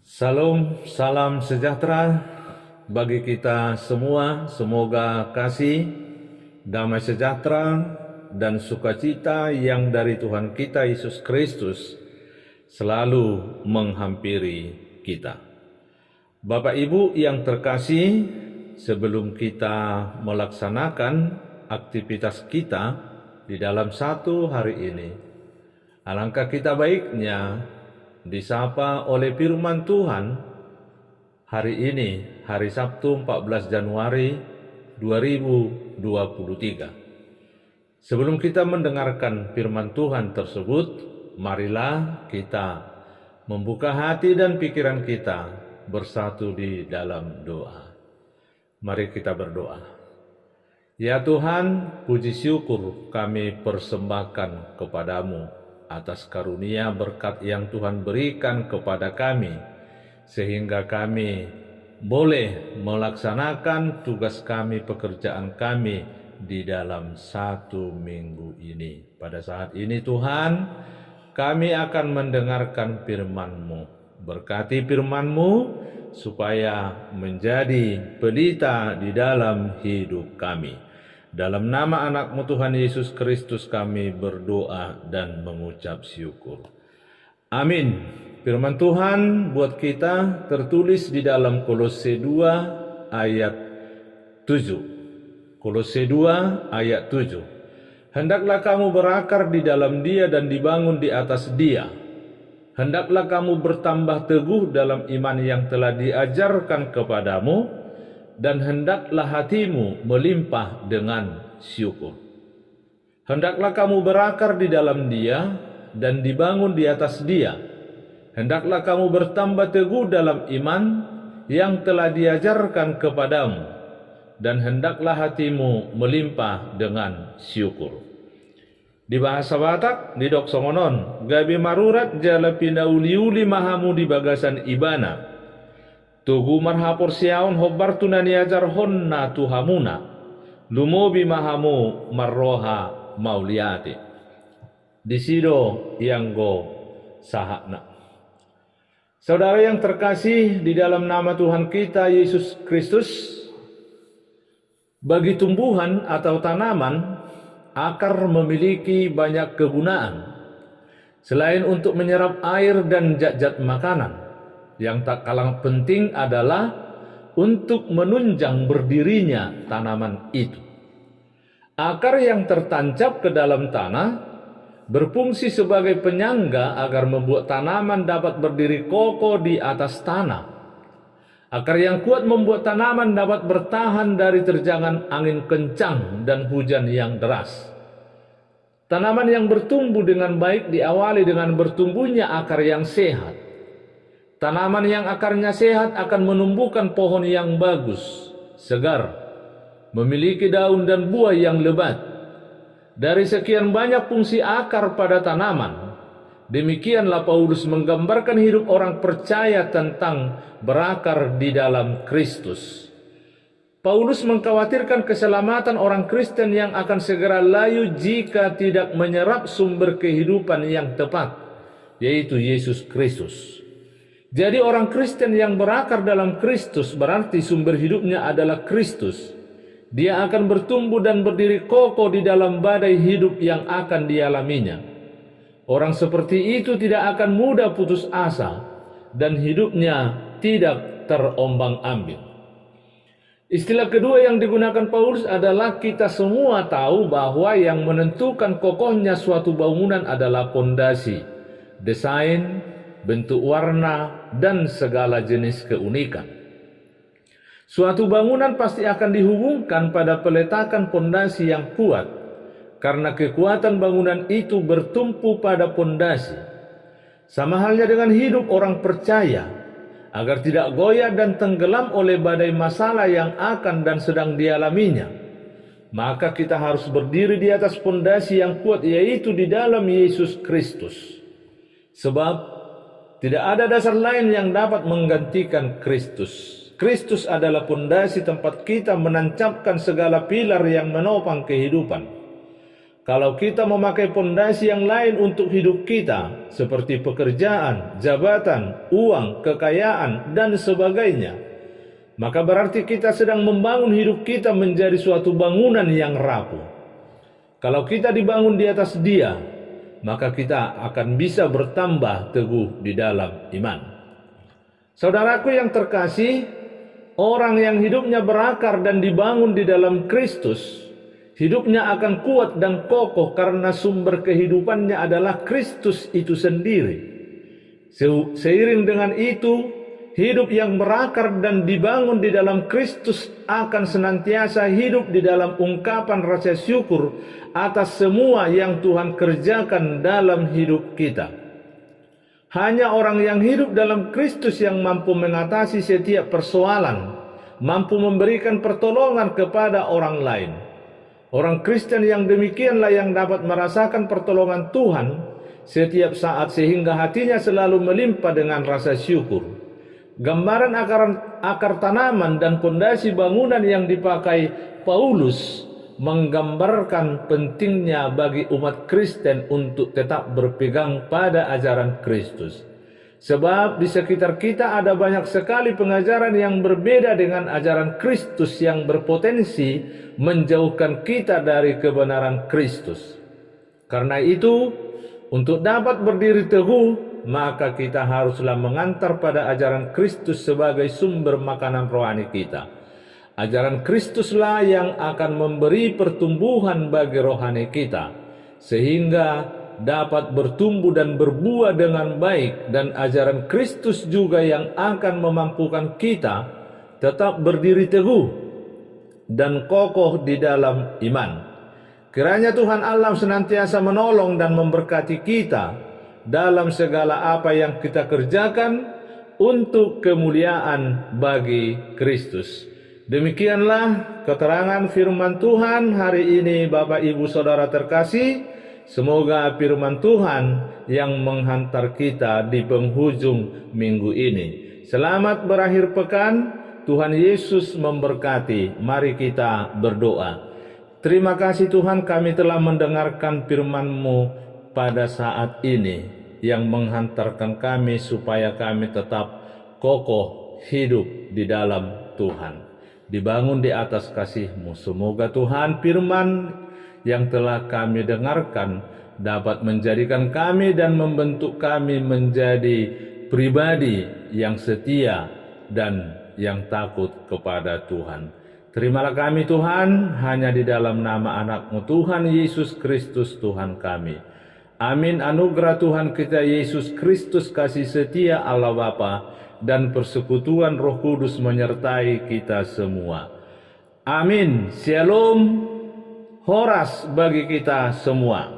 Salam, salam sejahtera bagi kita semua. Semoga kasih, damai sejahtera, dan sukacita yang dari Tuhan kita Yesus Kristus selalu menghampiri kita. Bapak Ibu yang terkasih, sebelum kita melaksanakan aktivitas kita di dalam satu hari ini, alangkah kita baiknya disapa oleh firman Tuhan hari ini, hari Sabtu 14 Januari 2023. Sebelum kita mendengarkan firman Tuhan tersebut, marilah kita membuka hati dan pikiran kita bersatu di dalam doa. Mari kita berdoa. Ya Tuhan, puji syukur kami persembahkan kepadamu atas karunia berkat yang Tuhan berikan kepada kami, sehingga kami boleh melaksanakan tugas kami, pekerjaan kami di dalam satu minggu ini. Pada saat ini Tuhan, kami akan mendengarkan firman-Mu. Berkati firman-Mu supaya menjadi pelita di dalam hidup kami. Dalam nama anak-Mu Tuhan Yesus Kristus kami berdoa dan mengucap syukur. Amin. Firman Tuhan buat kita tertulis di dalam Kolose 2 ayat 7. Kolose 2 ayat 7. Hendaklah kamu berakar di dalam Dia dan dibangun di atas Dia. Hendaklah kamu bertambah teguh dalam iman yang telah diajarkan kepadamu, dan hendaklah hatimu melimpah dengan syukur. Hendaklah kamu berakar di dalam Dia dan dibangun di atas Dia. Hendaklah kamu bertambah teguh dalam iman yang telah diajarkan kepadamu, dan hendaklah hatimu melimpah dengan syukur. Di bahasa Batak, di Doksongonon, gabi marurat jala pinda uli-uli mahamu di bagasan ibana. Tugu marhapor siaon hobar tunani ajar honna tuhamuna, lumobi mahamu marroha mauliati. Disido yang go sahakna. Saudara yang terkasih di dalam nama Tuhan kita Yesus Kristus, bagi tumbuhan atau tanaman, akar memiliki banyak kegunaan. Selain untuk menyerap air dan zat-zat makanan, yang tak kalah penting adalah untuk menunjang berdirinya tanaman itu. Akar yang tertancap ke dalam tanah berfungsi sebagai penyangga agar membuat tanaman dapat berdiri kokoh di atas tanah. Akar yang kuat membuat tanaman dapat bertahan dari terjangan angin kencang dan hujan yang deras. Tanaman yang bertumbuh dengan baik diawali dengan bertumbuhnya akar yang sehat. Tanaman yang akarnya sehat akan menumbuhkan pohon yang bagus, segar, memiliki daun dan buah yang lebat. Dari sekian banyak fungsi akar pada tanaman, demikianlah Paulus menggambarkan hidup orang percaya tentang berakar di dalam Kristus. Paulus mengkhawatirkan keselamatan orang Kristen yang akan segera layu jika tidak menyerap sumber kehidupan yang tepat, yaitu Yesus Kristus. Jadi orang Kristen yang berakar dalam Kristus berarti sumber hidupnya adalah Kristus. Dia akan bertumbuh dan berdiri kokoh di dalam badai hidup yang akan dialaminya. Orang seperti itu tidak akan mudah putus asa dan hidupnya tidak terombang-ambing. Istilah kedua yang digunakan Paulus adalah kita semua tahu bahwa yang menentukan kokohnya suatu bangunan adalah fondasi, desain, bentuk warna, dan segala jenis keunikan. Suatu bangunan pasti akan dihubungkan pada peletakan fondasi yang kuat, karena kekuatan bangunan itu bertumpu pada fondasi. Sama halnya dengan hidup orang percaya, agar tidak goyah dan tenggelam oleh badai masalah yang akan dan sedang dialaminya, maka kita harus berdiri di atas fondasi yang kuat, yaitu di dalam Yesus Kristus. Sebab tidak ada dasar lain yang dapat menggantikan Kristus. Kristus adalah fondasi tempat kita menancapkan segala pilar yang menopang kehidupan. Kalau kita memakai pondasi yang lain untuk hidup kita, seperti pekerjaan, jabatan, uang, kekayaan, dan sebagainya, maka berarti kita sedang membangun hidup kita menjadi suatu bangunan yang rapuh. Kalau kita dibangun di atas Dia, maka kita akan bisa bertambah teguh di dalam iman. Saudaraku yang terkasih, orang yang hidupnya berakar dan dibangun di dalam Kristus, hidupnya akan kuat dan kokoh karena sumber kehidupannya adalah Kristus itu sendiri. Seiring dengan itu, hidup yang berakar dan dibangun di dalam Kristus akan senantiasa hidup di dalam ungkapan rasa syukur atas semua yang Tuhan kerjakan dalam hidup kita. Hanya orang yang hidup dalam Kristus yang mampu mengatasi setiap persoalan, mampu memberikan pertolongan kepada orang lain. Orang Kristen yang demikianlah yang dapat merasakan pertolongan Tuhan setiap saat sehingga hatinya selalu melimpah dengan rasa syukur. Gambaran akar tanaman dan pondasi bangunan yang dipakai Paulus menggambarkan pentingnya bagi umat Kristen untuk tetap berpegang pada ajaran Kristus. Sebab di sekitar kita ada banyak sekali pengajaran yang berbeda dengan ajaran Kristus yang berpotensi menjauhkan kita dari kebenaran Kristus. Karena itu, untuk dapat berdiri teguh, maka kita haruslah mengantar pada ajaran Kristus sebagai sumber makanan rohani kita. Ajaran Kristuslah yang akan memberi pertumbuhan bagi rohani kita, sehingga dapat bertumbuh dan berbuah dengan baik, dan ajaran Kristus juga yang akan memampukan kita tetap berdiri teguh dan kokoh di dalam iman. Kiranya Tuhan Allah senantiasa menolong dan memberkati kita dalam segala apa yang kita kerjakan untuk kemuliaan bagi Kristus. Demikianlah keterangan firman Tuhan hari ini, Bapak Ibu Saudara terkasih. Semoga firman Tuhan yang menghantar kita di penghujung minggu ini. Selamat berakhir pekan, Tuhan Yesus memberkati. Mari kita berdoa. Terima kasih Tuhan, kami telah mendengarkan firman-Mu pada saat ini yang menghantarkan kami supaya kami tetap kokoh hidup di dalam Tuhan, dibangun di atas kasih-Mu. Semoga Tuhan firman yang telah kami dengarkan dapat menjadikan kami dan membentuk kami menjadi pribadi yang setia dan yang takut kepada Tuhan. Terimalah kami Tuhan, hanya di dalam nama anak-Mu Tuhan Yesus Kristus Tuhan kami. Amin. Anugerah Tuhan kita Yesus Kristus, kasih setia Allah Bapa, dan persekutuan Roh Kudus menyertai kita semua. Amin. Shalom. Horas bagi kita semua.